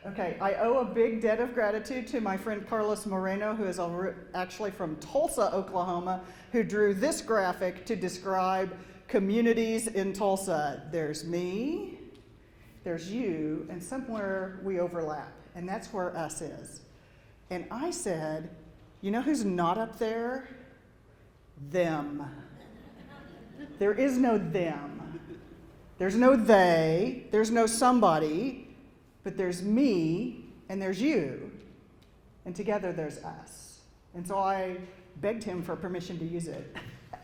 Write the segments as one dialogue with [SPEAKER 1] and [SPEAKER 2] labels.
[SPEAKER 1] Okay, I owe a big debt of gratitude to my friend Carlos Moreno, who is actually from Tulsa, Oklahoma, who drew this graphic to describe communities in Tulsa. There's me, there's you, and somewhere we overlap, and that's where us is. And I said, you know who's not up there? Them. There is no them. There's no they, there's no somebody, but there's me and there's you. And together there's us. And so I begged him for permission to use it.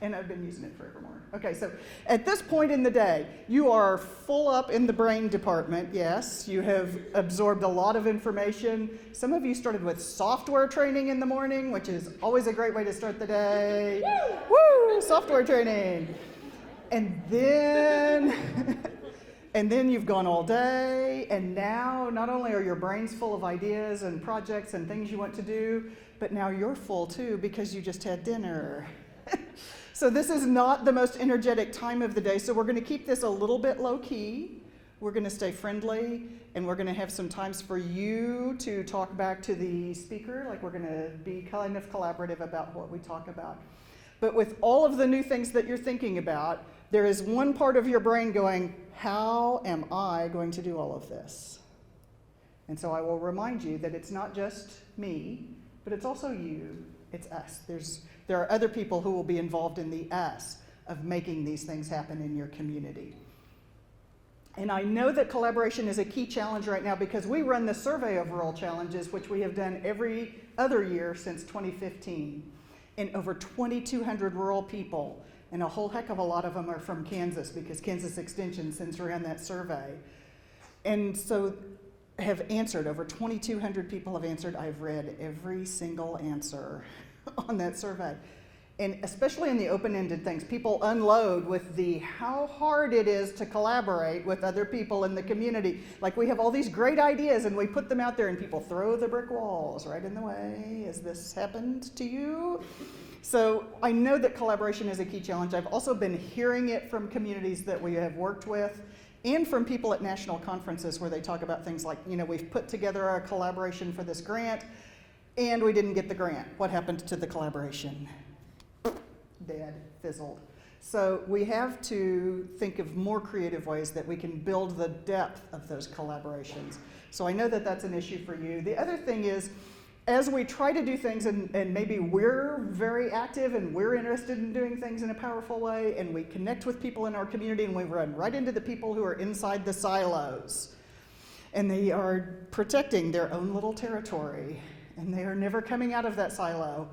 [SPEAKER 1] And I've been using it forevermore. Okay, so at this point in the day, you are full up in the brain department, yes. You have absorbed a lot of information. Some of you started with software training in the morning, which is always a great way to start the day. Woo! Software training. And then you've gone all day, and now not only are your brains full of ideas and projects and things you want to do, but now you're full too because you just had dinner. So this is not the most energetic time of the day, so we're going to keep this a little bit low key. We're going to stay friendly, and we're going to have some times for you to talk back to the speaker, like we're going to be kind of collaborative about what we talk about. But with all of the new things that you're thinking about, there is one part of your brain going, how am I going to do all of this? And so I will remind you that it's not just me, but it's also you, it's us. There are other people who will be involved in the us of making these things happen in your community. And I know that collaboration is a key challenge right now because we run the survey of rural challenges, which we have done every other year since 2015. And over 2,200 rural people, and a whole heck of a lot of them are from Kansas because Kansas Extension since ran that survey. And so have answered, over 2,200 people have answered. I've read every single answer on that survey. And especially in the open-ended things, people unload with the how hard it is to collaborate with other people in the community. Like we have all these great ideas and we put them out there and people throw the brick walls right in the way. Has this happened to you? So I know that collaboration is a key challenge. I've also been hearing it from communities that we have worked with and from people at national conferences where they talk about things like, you know, we've put together a collaboration for this grant and we didn't get the grant. What happened to the collaboration? Dead, fizzled. So we have to think of more creative ways that we can build the depth of those collaborations. So I know that that's an issue for you. The other thing is, as we try to do things and maybe we're very active and we're interested in doing things in a powerful way and we connect with people in our community and we run right into the people who are inside the silos and they are protecting their own little territory and they are never coming out of that silo.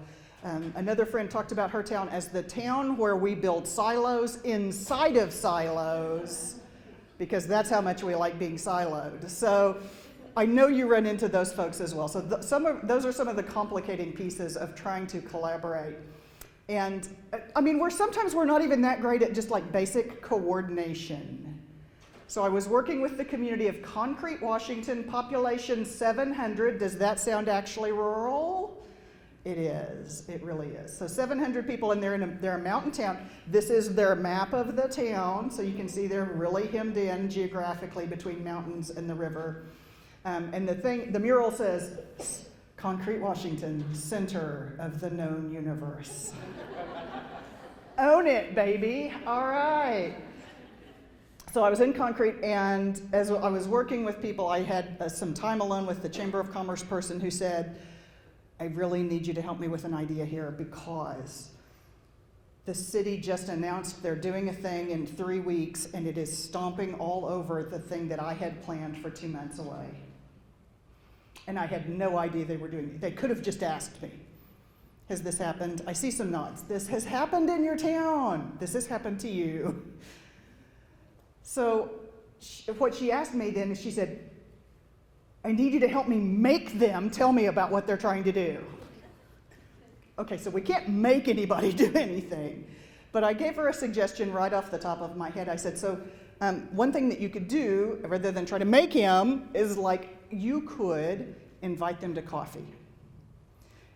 [SPEAKER 1] Another friend talked about her town as the town where we build silos inside of silos because that's how much we like being siloed. So I know you run into those folks as well. So those are some of the complicating pieces of trying to collaborate. And I mean, sometimes we're not even that great at just like basic coordination. So I was working with the community of Concrete, Washington, population 700. Does that sound actually rural? It is, it really is. So 700 people and they're a mountain town. This is their map of the town. So you can see they're really hemmed in geographically between mountains and the river. And the mural says, Concrete, Washington, center of the known universe. Own it, baby. All right. So I was in Concrete, and as I was working with people, I had some time alone with the Chamber of Commerce person who said, I really need you to help me with an idea here because the city just announced they're doing a thing in 3 weeks, and it is stomping all over the thing that I had planned for 2 months away. And I had no idea they were doing it. They could have just asked me, has this happened? I see some nods. This has happened in your town. This has happened to you. So what she asked me then is she said, I need you to help me make them tell me about what they're trying to do. Okay, so we can't make anybody do anything. But I gave her a suggestion right off the top of my head. I said, so one thing that you could do, rather than try to make him, is like you could invite them to coffee.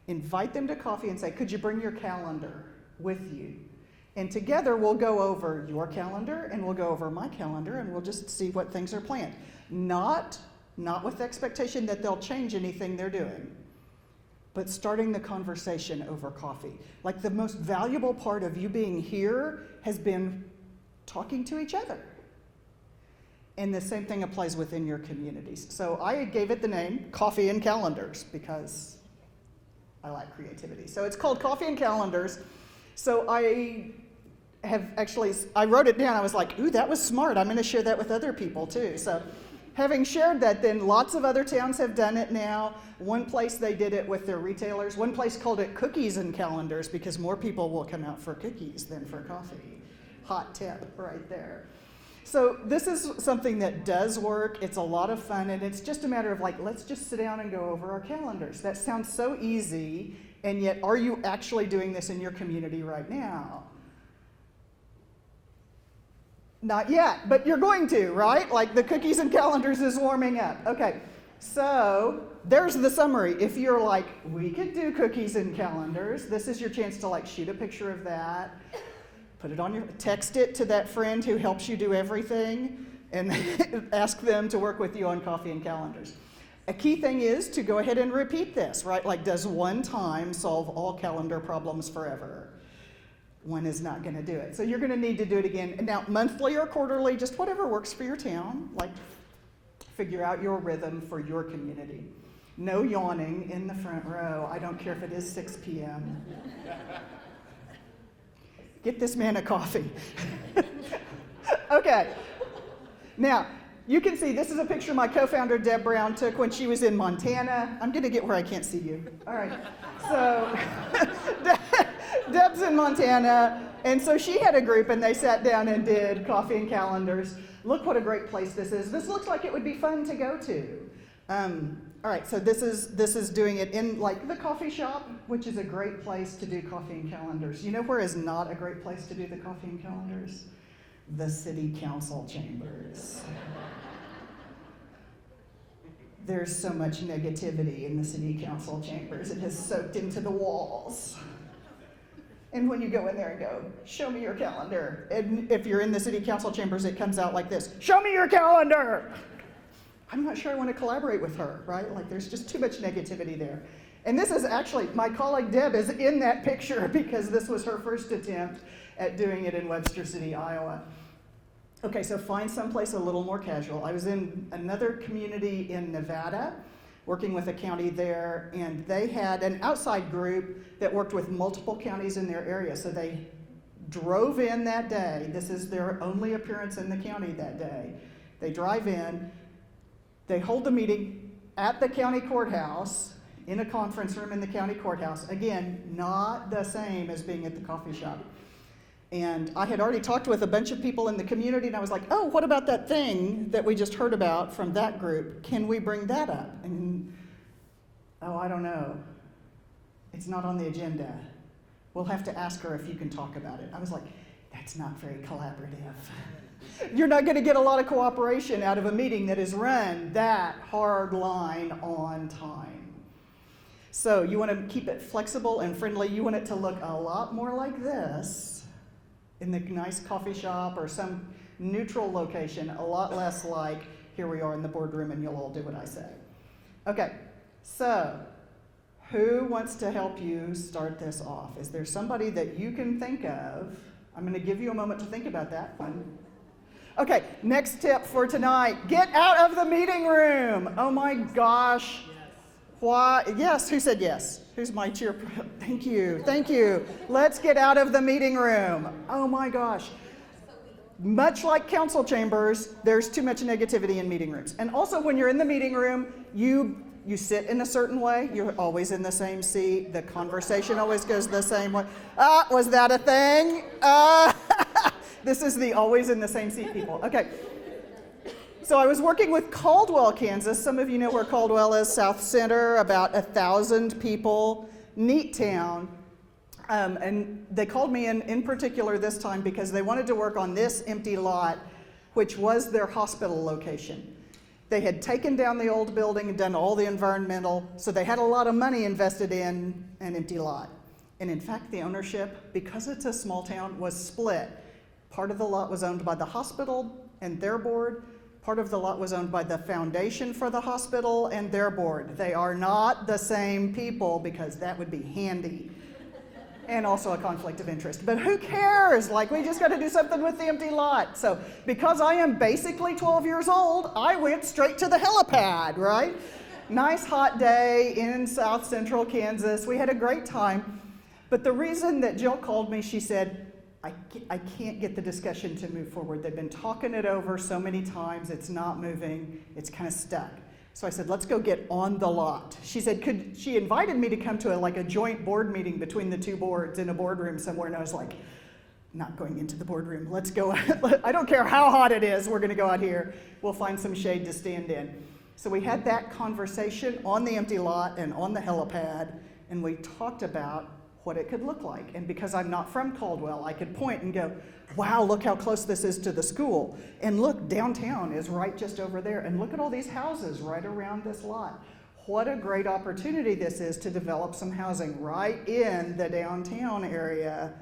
[SPEAKER 1] Invite them to coffee and say, could you bring your calendar with you? And together we'll go over your calendar and we'll go over my calendar and we'll just see what things are planned. Not not with the expectation that they'll change anything they're doing, but starting the conversation over coffee. Like, the most valuable part of you being here has been talking to each other. And the same thing applies within your communities. So I gave it the name Coffee and Calendars because I like creativity. So it's called Coffee and Calendars. So I wrote it down. I was like, ooh, that was smart. I'm going to share that with other people too. So having shared that, then lots of other towns have done it now. One place they did it with their retailers. One place called it Cookies and Calendars because more people will come out for cookies than for coffee. Hot tip right there. So this is something that does work. It's a lot of fun, and it's just a matter of like, let's just sit down and go over our calendars. That sounds so easy, and yet are you actually doing this in your community right now? Not yet, but you're going to, right? Like, the Cookies and Calendars is warming up. Okay, so there's the summary. If you're like, we could do Cookies and Calendars, this is your chance to like shoot a picture of that. Put it on text it to that friend who helps you do everything, and ask them to work with you on Coffee and Calendars. A key thing is to go ahead and repeat this, right? Like, does one time solve all calendar problems forever? One is not going to do it. So you're going to need to do it again. Now, monthly or quarterly, just whatever works for your town. Like, figure out your rhythm for your community. No yawning in the front row. I don't care if it is 6 p.m. Get this man a coffee. Okay. Now, you can see this is a picture my co-founder Deb Brown took when she was in Montana. I'm going to get where I can't see you. All right. So Deb's in Montana, and so she had a group, and they sat down and did Coffee and Calendars. Look what a great place this is. This looks like it would be fun to go to. All right, so this is doing it in like the coffee shop, which is a great place to do Coffee and Calendars. You know where is not a great place to do the Coffee and Calendars? The city council chambers. There's so much negativity in the city council chambers. It has soaked into the walls. And when you go in there and go, show me your calendar. And if you're in the city council chambers, it comes out like this, show me your calendar. I'm not sure I want to collaborate with her, right? Like, there's just too much negativity there. And this is actually, my colleague Deb is in that picture because this was her first attempt at doing it in Webster City, Iowa. Okay, so find someplace a little more casual. I was in another community in Nevada, working with a county there, and they had an outside group that worked with multiple counties in their area. So they drove in that day. This is their only appearance in the county that day. They drive in. They hold the meeting at the county courthouse, in a conference room in the county courthouse. Again, not the same as being at the coffee shop. And I had already talked with a bunch of people in the community, and I was like, oh, what about that thing that we just heard about from that group? Can we bring that up? And, oh, I don't know. It's not on the agenda. We'll have to ask her if you can talk about it. I was like, that's not very collaborative. You're not going to get a lot of cooperation out of a meeting that is run that hard line on time. So you want to keep it flexible and friendly. You want it to look a lot more like this in the nice coffee shop or some neutral location, a lot less like here we are in the boardroom and you'll all do what I say. Okay, so who wants to help you start this off? Is there somebody that you can think of? I'm going to give you a moment to think about that one. Okay, next tip for tonight, get out of the meeting room. Oh my gosh. Why? Yes, who said yes? Who's my cheer? Thank you, thank you. Let's get out of the meeting room. Oh my gosh. Much like council chambers, there's too much negativity in meeting rooms. And also when you're in the meeting room, you sit in a certain way. You're always in the same seat. The conversation always goes the same way. Was that a thing? This is the always in the same seat people. Okay. So I was working with Caldwell, Kansas. Some of you know where Caldwell is, South Center, about 1,000 people, neat town. And they called me in particular this time because they wanted to work on this empty lot, which was their hospital location. They had taken down the old building and done all the environmental, so they had a lot of money invested in an empty lot. And in fact, the ownership, because it's a small town, was split. Part of the lot was owned by the hospital and their board. Part of the lot was owned by the foundation for the hospital and their board. They are not the same people, because that would be handy. And also a conflict of interest. But who cares? Like, we just got to do something with the empty lot. So because I am basically 12 years old, I went straight to the helipad, right? Nice hot day in South Central Kansas. We had a great time. But the reason that Jill called me, she said, I can't get the discussion to move forward. They've been talking it over so many times, it's not moving, it's kind of stuck. So I said, let's go get on the lot. She said, she invited me to come to a joint board meeting between the two boards in a boardroom somewhere, and I was like, not going into the boardroom, let's go, I don't care how hot it is, we're gonna go out here, we'll find some shade to stand in. So we had that conversation on the empty lot and on the helipad, and we talked about what it could look like. And because I'm not from Caldwell, I could point and go, wow, look how close this is to the school. And look, downtown is right just over there. And look at all these houses right around this lot. What a great opportunity this is to develop some housing right in the downtown area,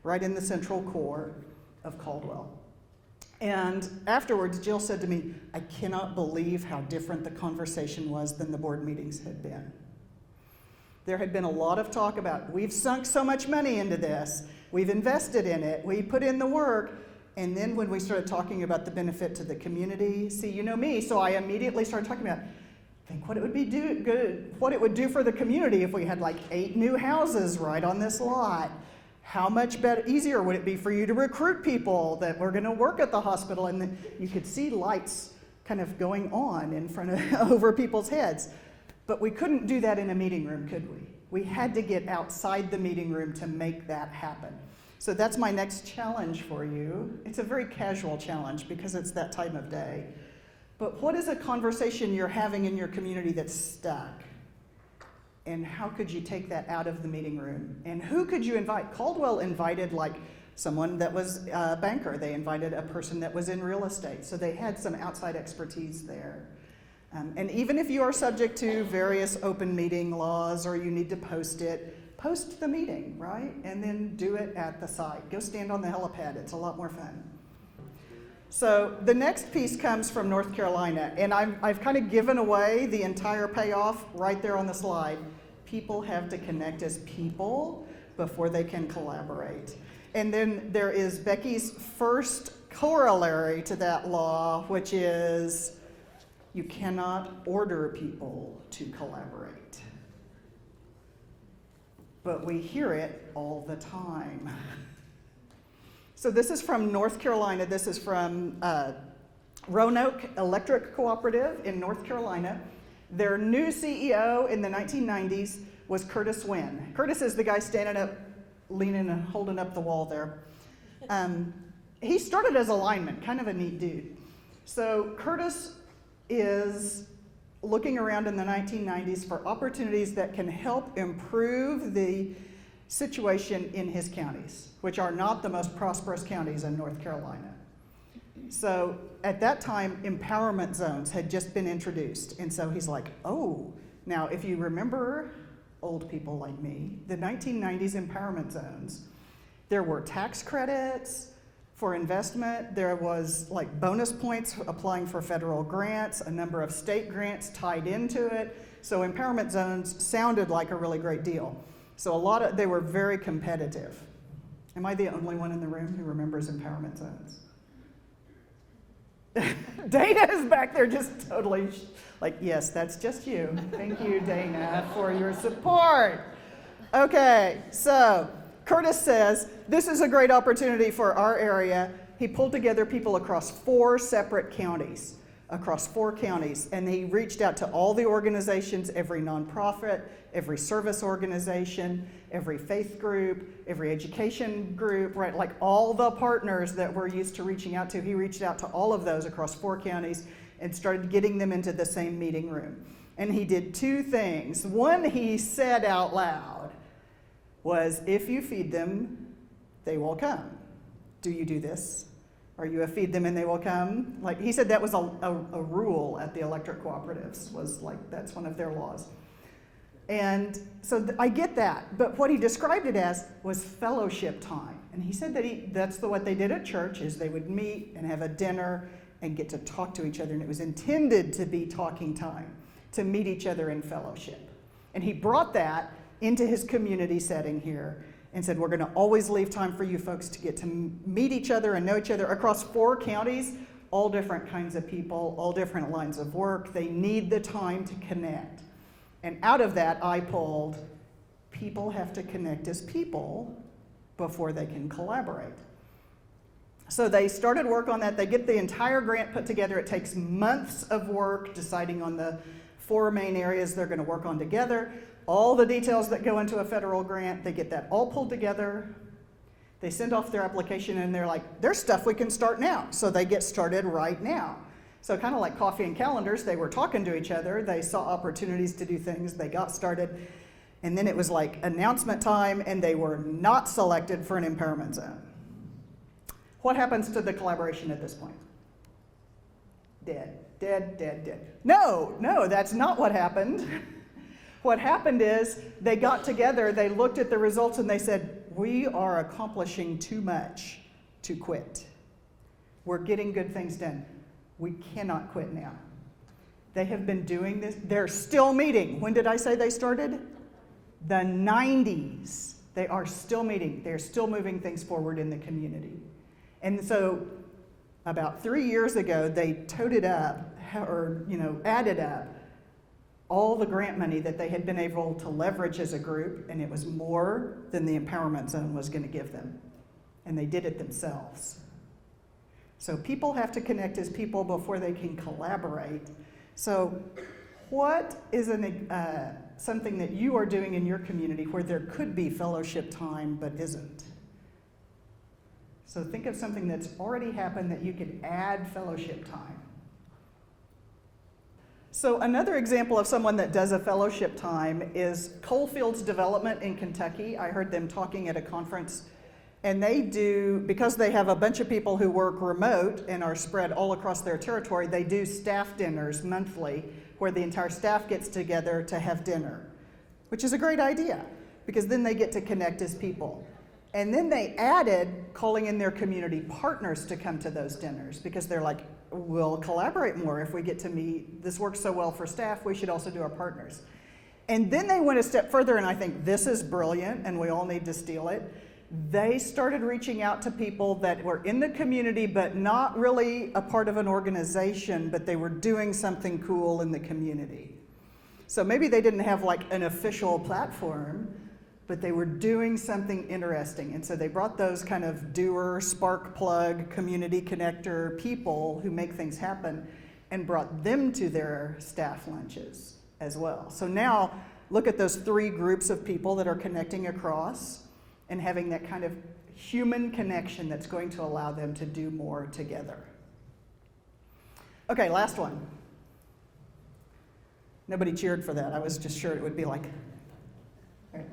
[SPEAKER 1] right in the central core of Caldwell. And afterwards, Jill said to me, I cannot believe how different the conversation was than the board meetings had been. There had been a lot of talk about, we've sunk so much money into this, we've invested in it, we put in the work, and then when we started talking about the benefit to the community, see, you know me, so I immediately started talking about, think what it would be good, what it would do for the community if we had 8 new houses right on this lot. How much easier would it be for you to recruit people that were going to work at the hospital? And then you could see lights kind of going on in front of over people's heads. But we couldn't do that in a meeting room, could we? We had to get outside the meeting room to make that happen. So that's my next challenge for you. It's a very casual challenge because it's that time of day. But what is a conversation you're having in your community that's stuck? And how could you take that out of the meeting room? And who could you invite? Caldwell invited someone that was a banker. They invited a person that was in real estate. So they had some outside expertise there. And even if you are subject to various open meeting laws or you need to post it, post the meeting, right? And then do it at the site. Go stand on the helipad. It's a lot more fun. So the next piece comes from North Carolina, and I've kind of given away the entire payoff right there on the slide. People have to connect as people before they can collaborate. And then there is Becky's first corollary to that law, which is you cannot order people to collaborate. But we hear it all the time. So this is from North Carolina. This is from Roanoke Electric Cooperative in North Carolina. Their new CEO in the 1990s was Curtis Wynn. Curtis is the guy standing up, leaning and holding up the wall there. He started as a lineman, kind of a neat dude. So Curtis is looking around in the 1990s for opportunities that can help improve the situation in his counties, which are not the most prosperous counties in North Carolina. So at that time, empowerment zones had just been introduced. And so he's like, oh, now if you remember, old people like me, the 1990s empowerment zones, there were tax credits for investment, there was bonus points applying for federal grants, a number of state grants tied into it. So empowerment zones sounded like a really great deal. So they were very competitive. Am I the only one in the room who remembers empowerment zones? Dana is back there just totally yes, that's just you. Thank you, Dana, for your support. Okay, so Curtis says, this is a great opportunity for our area. He pulled together people across 4 separate counties, and he reached out to all the organizations, every nonprofit, every service organization, every faith group, every education group, right? All the partners that we're used to reaching out to, he reached out to all of those across 4 counties and started getting them into the same meeting room. And he did 2 things. One he said out loud was, if you feed them, they will come. Do you do this? Are you a feed them and they will come? He said that was a rule at the electric cooperatives, was that's one of their laws. And so I get that, but what he described it as was fellowship time. And he said that that's what they did at church, is they would meet and have a dinner and get to talk to each other. And it was intended to be talking time, to meet each other in fellowship. And he brought that into his community setting here and said, we're going to always leave time for you folks to get to meet each other and know each other across 4 counties, all different kinds of people, all different lines of work. They need the time to connect. And out of that, I pulled, people have to connect as people before they can collaborate. So they started work on that. They get the entire grant put together. It takes months of work deciding on the 4 main areas they're going to work on together. All the details that go into a federal grant, they get that all pulled together. They send off their application and they're like, there's stuff we can start now. So they get started right now. So kind of like coffee and calendars, they were talking to each other. They saw opportunities to do things. They got started. And then it was like announcement time and they were not selected for an empowerment zone. What happens to the collaboration at this point? Dead, dead, dead, dead. No, that's not what happened. What happened is they got together, they looked at the results and they said, we are accomplishing too much to quit. We're getting good things done. We cannot quit now. They have been doing this. They're still meeting. When did I say they started? The 90s. They are still meeting. They're still moving things forward in the community. And so about 3 years ago, they toted up, or added up all the grant money that they had been able to leverage as a group, and it was more than the empowerment zone was going to give them. And they did it themselves. So people have to connect as people before they can collaborate. So what is something that you are doing in your community where there could be fellowship time but isn't? So think of something that's already happened that you could add fellowship time. So another example of someone that does a fellowship time is Coalfields Development in Kentucky. I heard them talking at a conference, and they do, because they have a bunch of people who work remote and are spread all across their territory, they do staff dinners monthly where the entire staff gets together to have dinner, which is a great idea because then they get to connect as people. And then they added calling in their community partners to come to those dinners because they're like, we'll collaborate more if we get to meet. This works so well for staff, we should also do our partners. And then they went a step further, and I think this is brilliant, and we all need to steal it. They started reaching out to people that were in the community, but not really a part of an organization, but they were doing something cool in the community. So maybe they didn't have like an official platform, but they were doing something interesting. And so they brought those kind of doer, spark plug, community connector people who make things happen and brought them to their staff lunches as well. So now look at those 3 groups of people that are connecting across and having that kind of human connection that's going to allow them to do more together. Okay, last one. Nobody cheered for that. I was just sure it would be like, okay.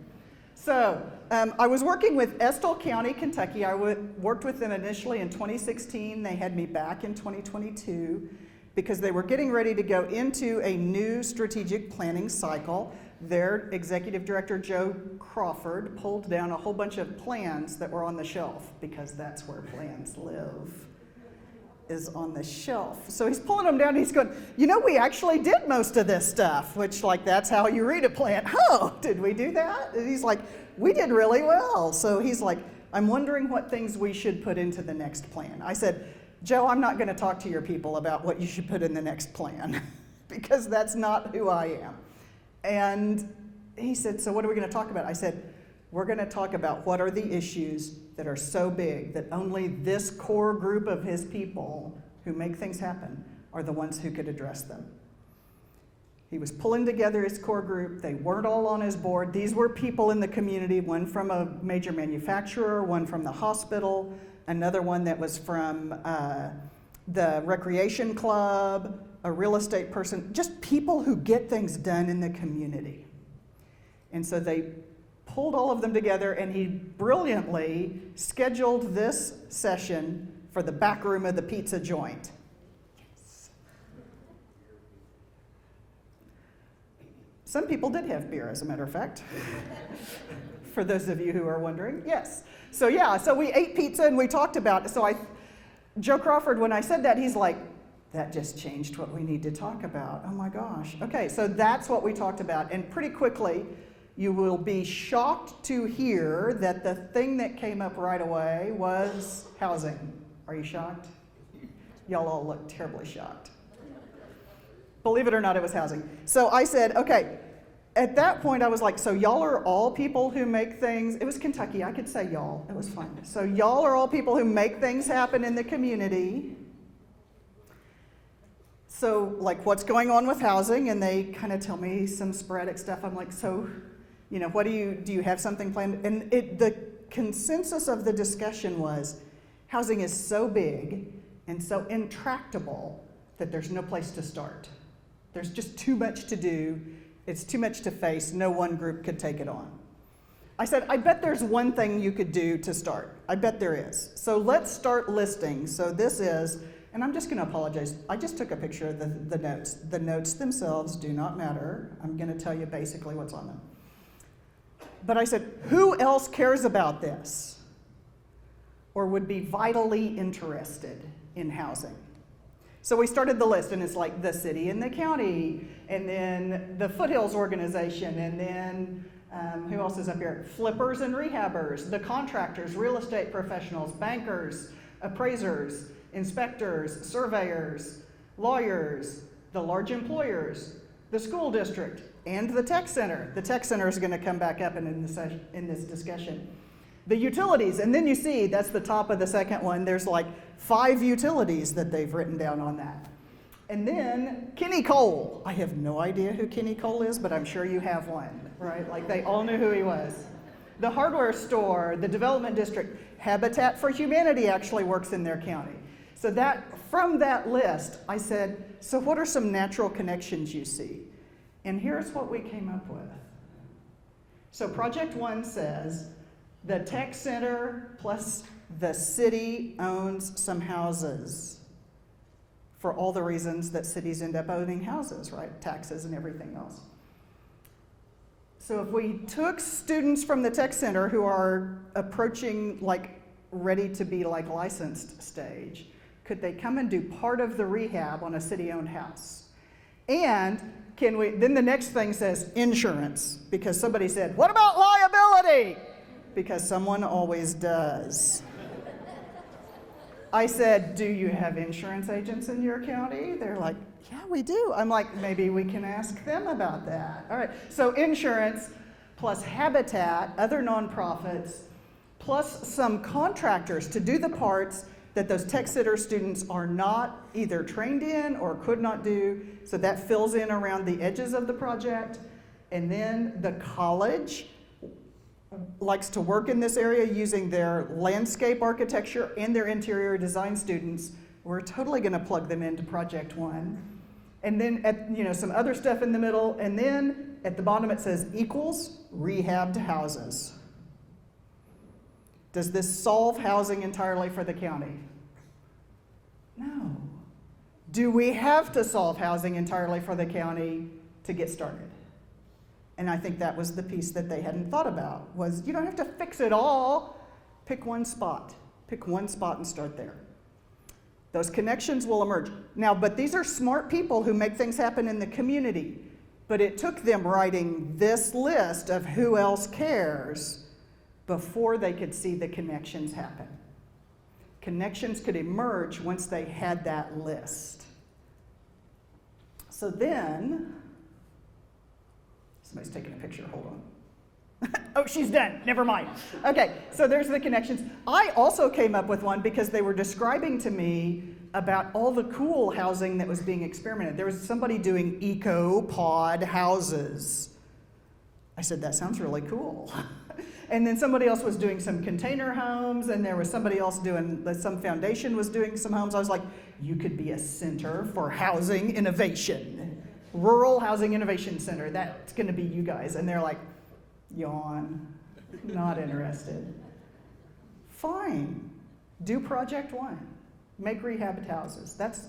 [SPEAKER 1] So I was working with Estill County, Kentucky. I worked with them initially in 2016. They had me back in 2022 because they were getting ready to go into a new strategic planning cycle. Their executive director, Joe Crawford, pulled down a whole bunch of plans that were on the shelf because that's where plans live, is on the shelf. So he's pulling them down and he's going, we actually did most of this stuff, which that's how you read a plan. Oh, did we do that? And he's like, we did really well. So he's like, I'm wondering what things we should put into the next plan. I said, Joe, I'm not going to talk to your people about what you should put in the next plan because that's not who I am. And he said, so what are we going to talk about? I said, we're going to talk about what are the issues that are so big that only this core group of his people who make things happen are the ones who could address them. He was pulling together his core group. They weren't all on his board. These were people in the community, one from a major manufacturer, one from the hospital, another one that was from the recreation club, a real estate person, just people who get things done in the community. And so they pulled all of them together, and he brilliantly scheduled this session for the back room of the pizza joint. Yes. Some people did have beer, as a matter of fact, for those of you who are wondering. Yes. So we ate pizza and we talked about it. So Joe Crawford, when I said that, he's like, that just changed what we need to talk about. Oh my gosh. Okay, so that's what we talked about. And pretty quickly, you will be shocked to hear that the thing that came up right away was housing. Are you shocked? Y'all all look terribly shocked. Believe it or not, it was housing. So I said, okay, at that point I was like, so y'all are all people who make things, it was Kentucky, I could say y'all, it was fine. So y'all are all people who make things happen in the community. So like, what's going on with housing? And they kind of tell me some sporadic stuff. I'm like, so, you know, what do you have something planned? And the consensus of the discussion was, housing is so big and so intractable that there's no place to start. There's just too much to do. It's too much to face. No one group could take it on. I said, I bet there's one thing you could do to start. I bet there is. So let's start listing. So this is, and I'm just going to apologize. I just took a picture of the notes. The notes themselves do not matter. I'm going to tell you basically what's on them. But I said, who else cares about this or would be vitally interested in housing? So we started the list, and it's like the city and the county, and then the Foothills organization, and then who else is up here? Flippers and rehabbers, the contractors, real estate professionals, bankers, appraisers, inspectors, surveyors, lawyers, the large employers, the school district, and the tech center. The tech center is going to come back up in this discussion. The utilities, and then you see, that's the top of the second one, there's like 5 utilities that they've written down on that. And then Kenny Cole. I have no idea who Kenny Cole is, but I'm sure you have one, right? Like they all knew who he was. The hardware store, the development district, Habitat for Humanity actually works in their county. So that, from that list, I said, so what are some natural connections you see? And here's what we came up with. So Project 1 says, the tech center plus the city owns some houses for all the reasons that cities end up owning houses, right? Taxes and everything else. So if we took students from the tech center who are approaching like ready to be like licensed stage, could they come and do part of the rehab on a city-owned house? And can we, then the next thing says insurance, because somebody said, what about liability? Because someone always does. I said, do you have insurance agents in your county? They're like, yeah, we do. I'm like, maybe we can ask them about that. All right, so insurance plus Habitat, other nonprofits, plus some contractors to do the parts that those tech center students are not either trained in or could not do. So that fills in around the edges of the project. And then the college likes to work in this area using their landscape architecture and their interior design students. We're totally going to plug them into Project 1. And then some other stuff in the middle, and then at the bottom it says equals rehabbed houses. Does this solve housing entirely for the county? No. Do we have to solve housing entirely for the county to get started? And I think that was the piece that they hadn't thought about, was you don't have to fix it all. Pick one spot. Pick one spot and start there. Those connections will emerge. Now, but these are smart people who make things happen in the community. But it took them writing this list of who else cares before they could see the connections happen. Connections could emerge once they had that list. So then, somebody's taking a picture, hold on. Oh, she's done, never mind. Okay, so there's the connections. I also came up with one because they were describing to me about all the cool housing that was being experimented. There was somebody doing eco-pod houses. I said, that sounds really cool. And then somebody else was doing some container homes, and there was somebody else doing, some foundation was doing some homes. I was like, you could be a center for housing innovation. Rural Housing Innovation Center, that's gonna be you guys. And they're like, yawn, not interested. Fine, do Project 1. Make rehabbed houses. That's,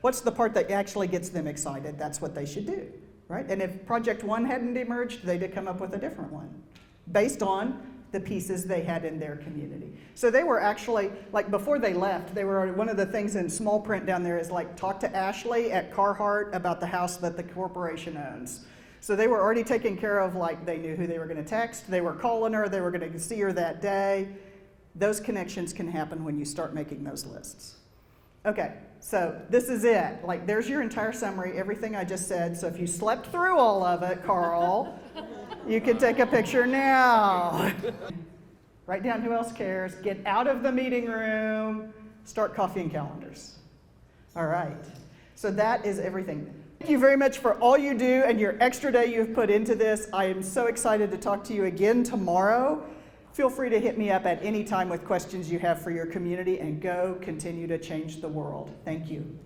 [SPEAKER 1] what's the part that actually gets them excited? That's what they should do, right? And if Project 1 hadn't emerged, they'd have come up with a different one based on the pieces they had in their community. So they were actually, like before they left, they were, one of the things in small print down there is like, talk to Ashley at Carhartt about the house that the corporation owns. So they were already taken care of, like they knew who they were gonna text, they were calling her, they were gonna see her that day. Those connections can happen when you start making those lists. Okay, so this is it. Like there's your entire summary, everything I just said. So if you slept through all of it, Carl, you can take a picture now. Write down who else cares, get out of the meeting room, start copying calendars. All right, so that is everything. Thank you very much for all you do and your extra day you've put into this. I am so excited to talk to you again tomorrow. Feel free to hit me up at any time with questions you have for your community, and go continue to change the world. Thank you.